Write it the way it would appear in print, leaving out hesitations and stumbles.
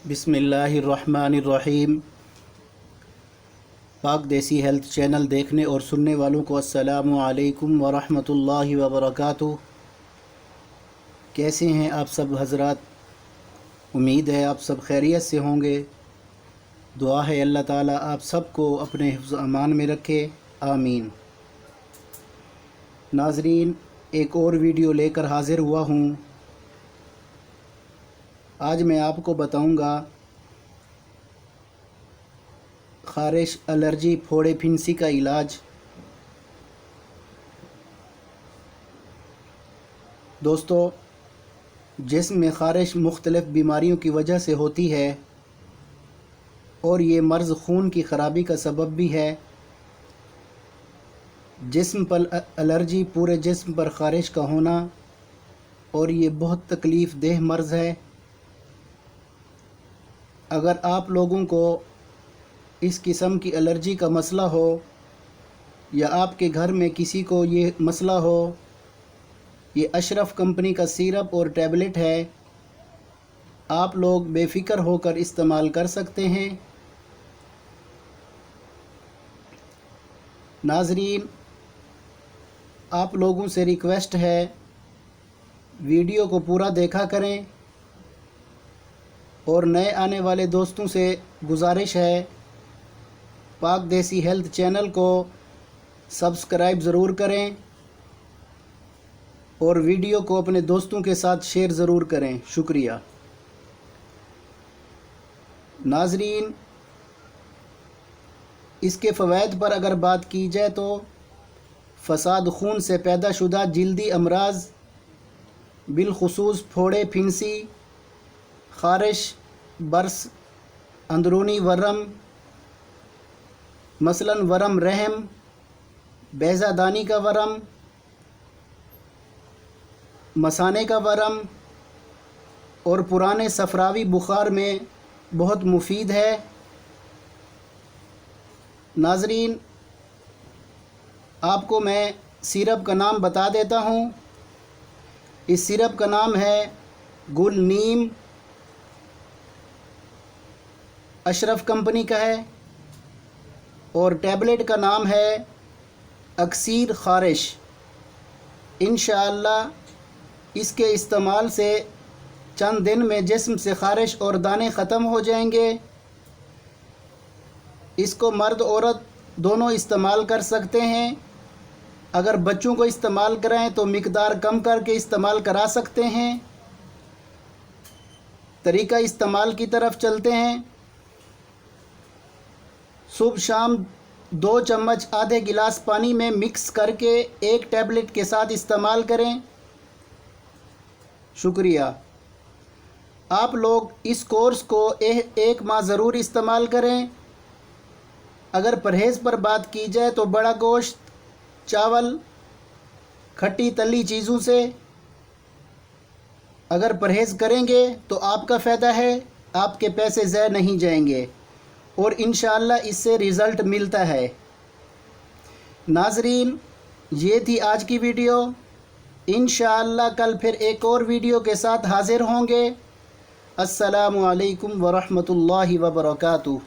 बिस्मिल्लाहिर्रहमानिर्रहीम। पाक देसी हेल्थ चैनल देखने और सुनने वालों को अस्सलामु अलैकुम व रहमतुल्लाहि व बरकातुहू। कैसे हैं आप सब हज़रात? उम्मीद है आप सब खैरियत से होंगे। दुआ है अल्लाह ताला आप सबको अपने हिफ्ज़ अमान में रखे, आमीन। नाज़रीन, एक और वीडियो लेकर हाज़िर हुआ हूँ। आज मैं आपको बताऊंगा ख़ारिश, एलर्जी, फोड़े फिंसी का इलाज। दोस्तों, जिस्म में ख़ारिश मुख्तलिफ़ बीमारियों की वजह से होती है और ये मर्ज़ खून की ख़राबी का सबब भी है। जिस्म पर एलर्जी, पूरे जिस्म पर ख़ारिश का होना, और ये बहुत तकलीफ़ देह मर्ज़ है। अगर आप लोगों को इस किस्म की एलर्जी का मसला हो या आपके घर में किसी को ये मसला हो, ये अशरफ कंपनी का सिरप और टैबलेट है। आप लोग बेफ़िक्र होकर इस्तेमाल कर सकते हैं। नाज़रीन, आप लोगों से रिक्वेस्ट है, वीडियो को पूरा देखा करें और नए आने वाले दोस्तों से गुजारिश है, पाक देसी हेल्थ चैनल को सब्सक्राइब ज़रूर करें और वीडियो को अपने दोस्तों के साथ शेयर ज़रूर करें। शुक्रिया। नाज़रीन, इसके फ़वाइद पर अगर बात की जाए तो फ़साद खून से पैदा शुदा जिल्दी अमराज, बिलखुसूस फोड़े फिंसी, ख़ारिश, बर्स, अंदरूनी वरम, मसलन वरम रहम, बैज़ादानी का वरम, मसाने का वरम और पुराने सफरावी बुखार में बहुत मुफीद है। नाज़रीन, आपको मैं सिरप का नाम बता देता हूँ। इस सिरप का नाम है गुल नीम, अशरफ कंपनी का है, और टैबलेट का नाम है अक्सीर ख़ारिश। इंशाअल्लाह इसके इस्तेमाल से चंद दिन में जिस्म से ख़ारिश और दाने ख़त्म हो जाएंगे। इसको मर्द औरत दोनों इस्तेमाल कर सकते हैं। अगर बच्चों को इस्तेमाल कराएं तो मिकदार कम करके इस्तेमाल करा सकते हैं। तरीका इस्तेमाल की तरफ चलते हैं। सुबह शाम 2 चम्मच आधे गिलास पानी में मिक्स करके एक टैबलेट के साथ इस्तेमाल करें। शुक्रिया। आप लोग इस कोर्स को एक माह ज़रूर इस्तेमाल करें। अगर परहेज़ पर बात की जाए तो बड़ा गोश्त, चावल, खट्टी तली चीज़ों से अगर परहेज़ करेंगे तो आपका फ़ायदा है, आपके पैसे ज़ाया नहीं जाएंगे और इंशाअल्लाह इससे रिज़ल्ट मिलता है। नाज़रीन, ये थी आज की वीडियो। इंशाअल्लाह कल फिर एक और वीडियो के साथ हाज़िर होंगे। अस्सलामु अलैकुम व रहमतुल्लाहि व बरकातुहू।